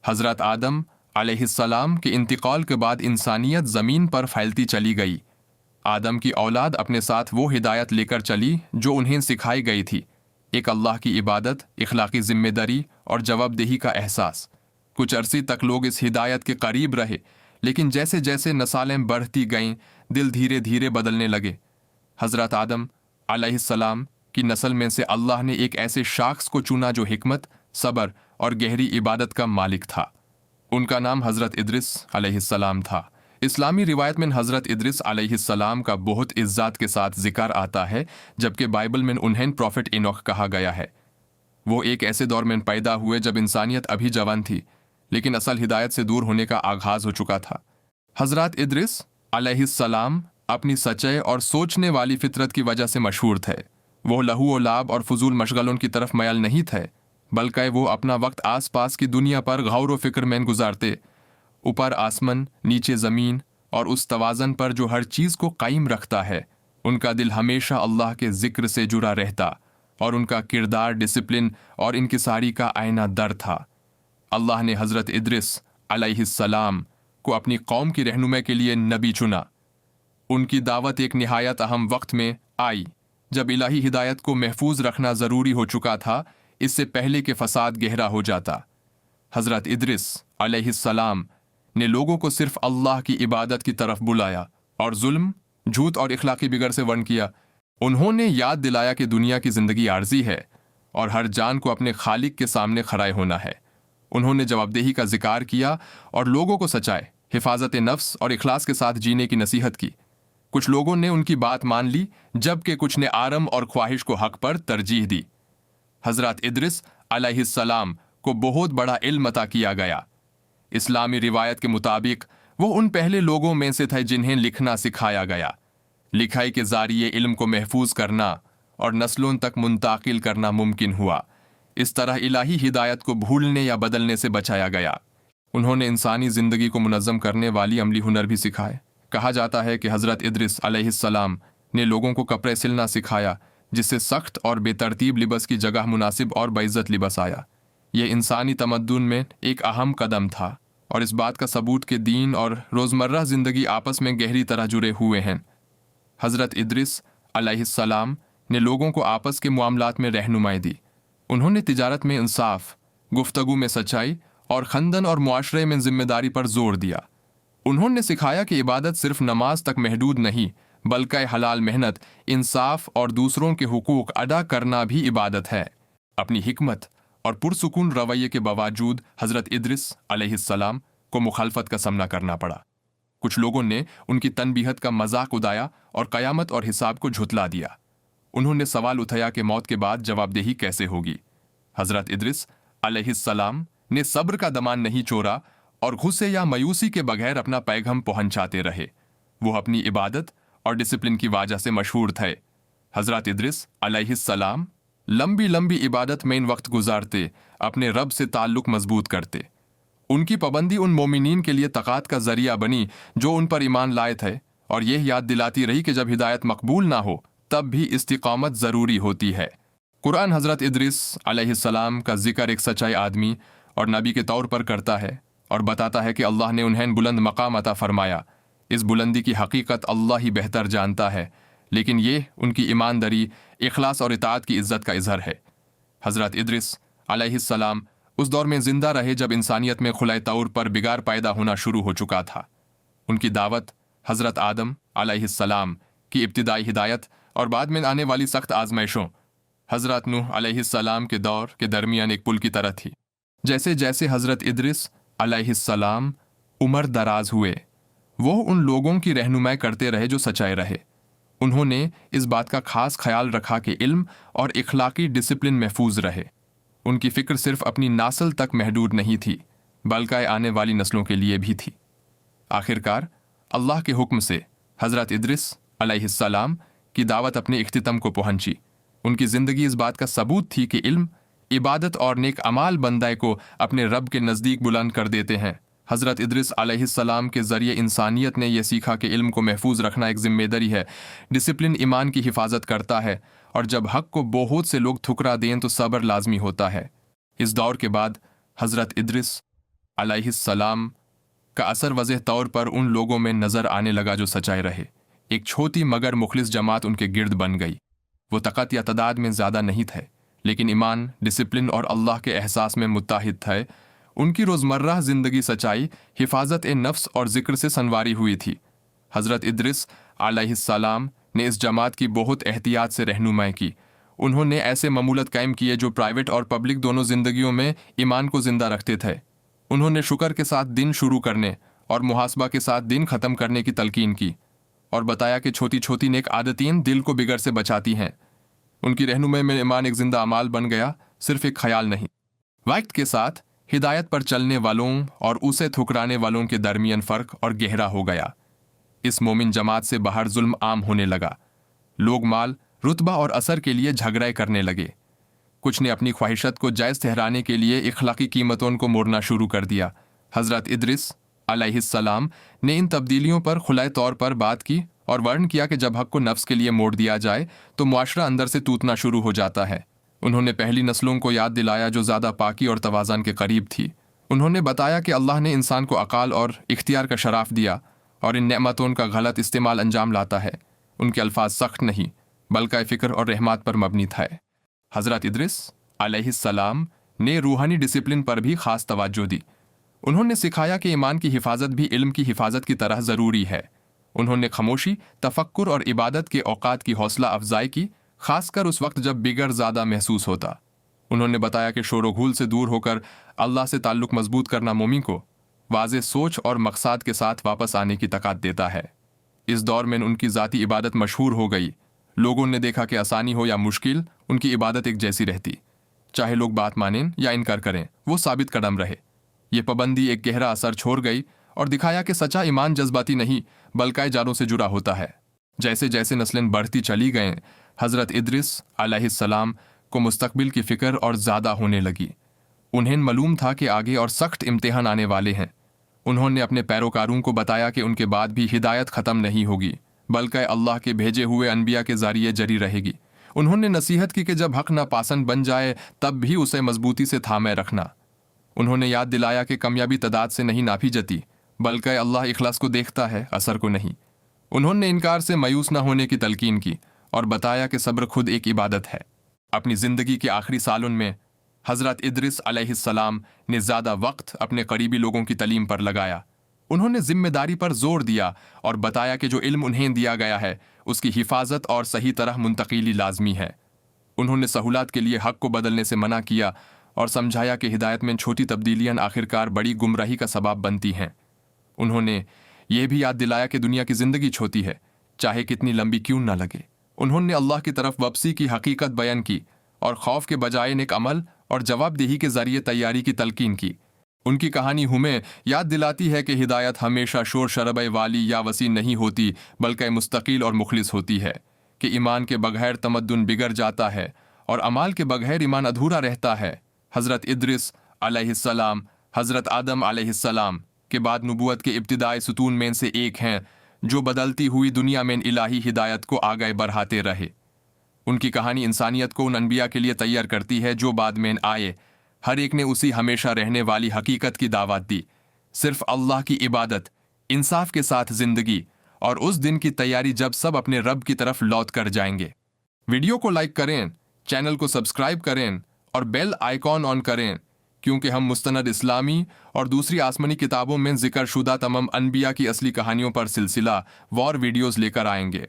حضرت آدم علیہ السلام کے انتقال کے بعد انسانیت زمین پر پھیلتی چلی گئی۔ آدم کی اولاد اپنے ساتھ وہ ہدایت لے کر چلی جو انہیں سکھائی گئی تھی، ایک اللہ کی عبادت، اخلاقی ذمہ داری اور جواب دہی کا احساس۔ کچھ عرصے تک لوگ اس ہدایت کے قریب رہے، لیکن جیسے جیسے نسلیں بڑھتی گئیں، دل دھیرے دھیرے بدلنے لگے۔ حضرت آدم علیہ السلام کی نسل میں سے اللہ نے ایک ایسے شخص کو چنا جو حکمت، صبر اور گہری عبادت کا مالک تھا۔ ان کا نام حضرت ادریس علیہ السلام تھا۔ اسلامی روایت میں حضرت ادریس علیہ السلام کا بہت عزت کے ساتھ ذکر آتا ہے، جبکہ بائبل میں انہیں پروفٹ اینوخ کہا گیا ہے۔ وہ ایک ایسے دور میں پیدا ہوئے جب انسانیت ابھی جوان تھی، لیکن اصل ہدایت سے دور ہونے کا آغاز ہو چکا تھا۔ حضرت ادریس علیہ السلام اپنی سچائی اور سوچنے والی فطرت کی وجہ سے مشہور تھے۔ وہ لہو و لعب اور فضول مشغلوں کی طرف میل نہیں تھے، بلکہ وہ اپنا وقت آس پاس کی دنیا پر غور و فکر میں گزارتے، اوپر آسمان، نیچے زمین اور اس توازن پر جو ہر چیز کو قائم رکھتا ہے۔ ان کا دل ہمیشہ اللہ کے ذکر سے جڑا رہتا، اور ان کا کردار ڈسپلن اور انکساری کا آئینہ در تھا۔ اللہ نے حضرت ادریس علیہ السلام کو اپنی قوم کی رہنمائی کے لیے نبی چنا۔ ان کی دعوت ایک نہایت اہم وقت میں آئی، جب الہی ہدایت کو محفوظ رکھنا ضروری ہو چکا تھا، اس سے پہلے کہ فساد گہرا ہو جاتا۔ حضرت ادریس علیہ السلام نے لوگوں کو صرف اللہ کی عبادت کی طرف بلایا اور ظلم، جھوٹ اور اخلاقی بگڑ سے ورن کیا۔ انہوں نے یاد دلایا کہ دنیا کی زندگی عارضی ہے اور ہر جان کو اپنے خالق کے سامنے کھڑے ہونا ہے۔ انہوں نے جواب دہی کا ذکر کیا اور لوگوں کو سچائی، حفاظت نفس اور اخلاص کے ساتھ جینے کی نصیحت کی۔ کچھ لوگوں نے ان کی بات مان لی، جبکہ کچھ نے آرم اور خواہش کو حق پر ترجیح دی۔ حضرت ادریس علیہ السلام کو بہت بڑا علم عطا کیا گیا۔ اسلامی روایت کے مطابق وہ ان پہلے لوگوں میں سے تھے جنہیں لکھنا سکھایا گیا۔ لکھائی کے ذریعے علم کو محفوظ کرنا اور نسلوں تک منتقل کرنا ممکن ہوا۔ اس طرح الہی ہدایت کو بھولنے یا بدلنے سے بچایا گیا۔ انہوں نے انسانی زندگی کو منظم کرنے والی عملی ہنر بھی سکھائے۔ کہا جاتا ہے کہ حضرت ادریس علیہ السلام نے لوگوں کو کپڑے سلنا سکھایا، جس سے سخت اور بے ترتیب لباس کی جگہ مناسب اور باعزت لباس آیا۔ یہ انسانی تمدن میں ایک اہم قدم تھا، اور اس بات کا ثبوت کہ دین اور روزمرہ زندگی آپس میں گہری طرح جڑے ہوئے ہیں۔ حضرت ادریس علیہ السلام نے لوگوں کو آپس کے معاملات میں رہنمائی دی۔ انہوں نے تجارت میں انصاف، گفتگو میں سچائی اور خاندان اور معاشرے میں ذمہ داری پر زور دیا۔ انہوں نے سکھایا کہ عبادت صرف نماز تک محدود نہیں، بلکہ حلال محنت، انصاف اور دوسروں کے حقوق ادا کرنا بھی عبادت ہے۔ اپنی حکمت اور پرسکون رویے کے باوجود حضرت ادریس علیہ السلام کو مخالفت کا سامنا کرنا پڑا۔ کچھ لوگوں نے ان کی تنبیہت کا مذاق اڑایا اور قیامت اور حساب کو جھٹلا دیا۔ انہوں نے سوال اٹھایا کہ موت کے بعد جواب دہی کیسے ہوگی۔ حضرت ادریس علیہ السلام نے صبر کا دامن نہیں چھوڑا اور غصے یا مایوسی کے بغیر اپنا پیغام پہنچاتے رہے۔ وہ اپنی عبادت اور ڈسپلن کی وجہ سے مشہور تھے۔ حضرت ادریس علیہ السلام لمبی عبادت میں وقت گزارتے، اپنے رب سے تعلق مضبوط کرتے۔ ان کی پابندی ان مومنین کے لیے طاقت کا ذریعہ بنی جو ان پر ایمان لائے تھے، اور یہ یاد دلاتی رہی کہ جب ہدایت مقبول نہ ہو تب بھی استقامت ضروری ہوتی ہے۔ قرآن حضرت ادریس علیہ السلام کا ذکر ایک سچائی آدمی اور نبی کے طور پر کرتا ہے، اور بتاتا ہے کہ اللہ نے انہیں بلند مقام عطا فرمایا۔ اس بلندی کی حقیقت اللہ ہی بہتر جانتا ہے، لیکن یہ ان کی ایمانداری، اخلاص اور اطاعت کی عزت کا اظہار ہے۔ حضرت ادریس علیہ السلام اس دور میں زندہ رہے جب انسانیت میں خلۂ طور پر بگاڑ پیدا ہونا شروع ہو چکا تھا۔ ان کی دعوت حضرت آدم علیہ السلام کی ابتدائی ہدایت اور بعد میں آنے والی سخت آزمائشوں، حضرت نوح علیہ السلام کے دور کے درمیان ایک پل کی طرح تھی۔ جیسے جیسے حضرت ادریس علیہ السلام عمر دراز ہوئے، وہ ان لوگوں کی رہنمائی کرتے رہے جو سچائے رہے۔ انہوں نے اس بات کا خاص خیال رکھا کہ علم اور اخلاقی ڈسپلن محفوظ رہے۔ ان کی فکر صرف اپنی نسل تک محدود نہیں تھی، بلکہ آنے والی نسلوں کے لیے بھی تھی۔ آخرکار اللہ کے حکم سے حضرت ادریس علیہ السلام کی دعوت اپنے اختتام کو پہنچی۔ ان کی زندگی اس بات کا ثبوت تھی کہ علم، عبادت اور نیک اعمال بندے کو اپنے رب کے نزدیک بلند کر دیتے ہیں۔ حضرت ادریس علیہ السلام کے ذریعے انسانیت نے یہ سیکھا کہ علم کو محفوظ رکھنا ایک ذمہ داری ہے، ڈسپلن ایمان کی حفاظت کرتا ہے، اور جب حق کو بہت سے لوگ ٹھکرا دیں تو صبر لازمی ہوتا ہے۔ اس دور کے بعد حضرت ادریس علیہ السلام کا اثر واضح طور پر ان لوگوں میں نظر آنے لگا جو سچائے رہے۔ ایک چھوٹی مگر مخلص جماعت ان کے گرد بن گئی۔ وہ طاقت یا تعداد میں زیادہ نہیں تھے، لیکن ایمان، ڈسپلن اور اللہ کے احساس میں متحد تھے۔ ان کی روزمرہ زندگی سچائی، حفاظت نفس اور ذکر سے سنواری ہوئی تھی۔ حضرت ادریس علیہ السلام نے اس جماعت کی بہت احتیاط سے رہنمائی کی۔ انہوں نے ایسے معمولات قائم کیے جو پرائیویٹ اور پبلک دونوں زندگیوں میں ایمان کو زندہ رکھتے تھے۔ انہوں نے شکر کے ساتھ دن شروع کرنے اور محاسبہ کے ساتھ دن ختم کرنے کی تلقین کی، اور بتایا کہ چھوٹی چھوٹی نیک عادتیں دل کو بگڑ سے بچاتی ہیں۔ ان کی رہنمائی میں ایمان ایک زندہ عمال بن گیا، صرف ایک خیال نہیں۔ وقت کے ساتھ ہدایت پر چلنے والوں اور اسے ٹھکرانے والوں کے درمیان فرق اور گہرا ہو گیا۔ اس مومن جماعت سے باہر ظلم عام ہونے لگا۔ لوگ مال، رتبہ اور اثر کے لیے جھگڑے کرنے لگے۔ کچھ نے اپنی خواہشات کو جائز ٹھہرانے کے لیے اخلاقی قیمتوں کو موڑنا شروع کر دیا۔ حضرت ادریس علیہ السلام نے ان تبدیلیوں پر کھلے طور پر بات کی اور ورن کیا کہ جب حق کو نفس کے لیے موڑ دیا جائے تو معاشرہ اندر سے ٹوٹنا شروع ہو جاتا ہے۔ انہوں نے پہلی نسلوں کو یاد دلایا جو زیادہ پاکی اور توازن کے قریب تھی۔ انہوں نے بتایا کہ اللہ نے انسان کو عقل اور اختیار کا شرف دیا اور ان نعمتوں کا غلط استعمال انجام لاتا ہے۔ ان کے الفاظ سخت نہیں بلکہ فکر اور رحمت پر مبنی تھے۔ حضرت ادریس علیہ السلام نے روحانی ڈسپلن پر بھی خاص توجہ دی۔ انہوں نے سکھایا کہ ایمان کی حفاظت بھی علم کی حفاظت کی طرح ضروری ہے۔ انہوں نے خاموشی، تفکر اور عبادت کے اوقات کی حوصلہ افزائی کی، خاص کر اس وقت جب بگڑ زیادہ محسوس ہوتا۔ انہوں نے بتایا کہ شور و غل سے دور ہو کر اللہ سے تعلق مضبوط کرنا مومن کو واضح سوچ اور مقصد کے ساتھ واپس آنے کی طاقت دیتا ہے۔ اس دور میں ان کی ذاتی عبادت مشہور ہو گئی۔ لوگوں نے دیکھا کہ آسانی ہو یا مشکل، ان کی عبادت ایک جیسی رہتی۔ چاہے لوگ بات مانیں یا انکار کریں، وہ ثابت قدم رہے۔ یہ پابندی ایک گہرا اثر چھوڑ گئی اور دکھایا کہ سچا ایمان جذباتی نہیں بلکہ جانوں سے جڑا ہوتا ہے۔ جیسے جیسے نسلیں بڑھتی چلی گئیں، حضرت ادریس علیہ السلام کو مستقبل کی فکر اور زیادہ ہونے لگی۔ انہیں معلوم تھا کہ آگے اور سخت امتحان آنے والے ہیں۔ انہوں نے اپنے پیروکاروں کو بتایا کہ ان کے بعد بھی ہدایت ختم نہیں ہوگی بلکہ اللہ کے بھیجے ہوئے انبیاء کے ذریعے جاری رہے گی۔ انہوں نے نصیحت کی کہ جب حق ناپسند بن جائے تب بھی اسے مضبوطی سے تھامے رکھنا۔ انہوں نے یاد دلایا کہ کامیابی تعداد سے نہیں ناپی جاتی بلکہ اللہ اخلاص کو دیکھتا ہے، اثر کو نہیں۔ انہوں نے انکار سے مایوس نہ ہونے کی تلقین کی اور بتایا کہ صبر خود ایک عبادت ہے۔ اپنی زندگی کے آخری سالوں میں حضرت ادریس علیہ السلام نے زیادہ وقت اپنے قریبی لوگوں کی تعلیم پر لگایا۔ انہوں نے ذمہ داری پر زور دیا اور بتایا کہ جو علم انہیں دیا گیا ہے اس کی حفاظت اور صحیح طرح منتقلی لازمی ہے۔ انہوں نے سہولت کے لیے حق کو بدلنے سے منع کیا اور سمجھایا کہ ہدایت میں چھوٹی تبدیلیاں آخرکار بڑی گمراہی کا سبب بنتی ہیں۔ انہوں نے یہ بھی یاد دلایا کہ دنیا کی زندگی چھوٹی ہے، چاہے کتنی لمبی کیوں نہ لگے۔ انہوں نے اللہ کی طرف واپسی کی حقیقت بیان کی اور خوف کے بجائے نیک عمل اور جواب دہی کے ذریعے تیاری کی تلقین کی۔ ان کی کہانی ہمیں یاد دلاتی ہے کہ ہدایت ہمیشہ شور شرابے والی یا وسیع نہیں ہوتی بلکہ مستقل اور مخلص ہوتی ہے، کہ ایمان کے بغیر تمدن بگڑ جاتا ہے اور عمال کے بغیر ایمان ادھورا رہتا ہے۔ حضرت ادریس علیہ السلام حضرت آدم علیہ السلام کے بعد نبوت کے ابتدائی ستون میں سے ایک ہیں جو بدلتی ہوئی دنیا میں الہی ہدایت کو آگے بڑھاتے رہے۔ ان کی کہانی انسانیت کو ان انبیاء کے لیے تیار کرتی ہے جو بعد میں آئے۔ ہر ایک نے اسی ہمیشہ رہنے والی حقیقت کی دعوت دی، صرف اللہ کی عبادت، انصاف کے ساتھ زندگی اور اس دن کی تیاری جب سب اپنے رب کی طرف لوٹ کر جائیں گے۔ ویڈیو کو لائک کریں، چینل کو سبسکرائب کریں اور بیل آئیکن آن کریں، کیونکہ ہم مستند اسلامی اور دوسری آسمانی کتابوں میں ذکر شدہ تمام انبیاء کی اصلی کہانیوں پر سلسلہ وار ویڈیوز لے کر آئیں گے۔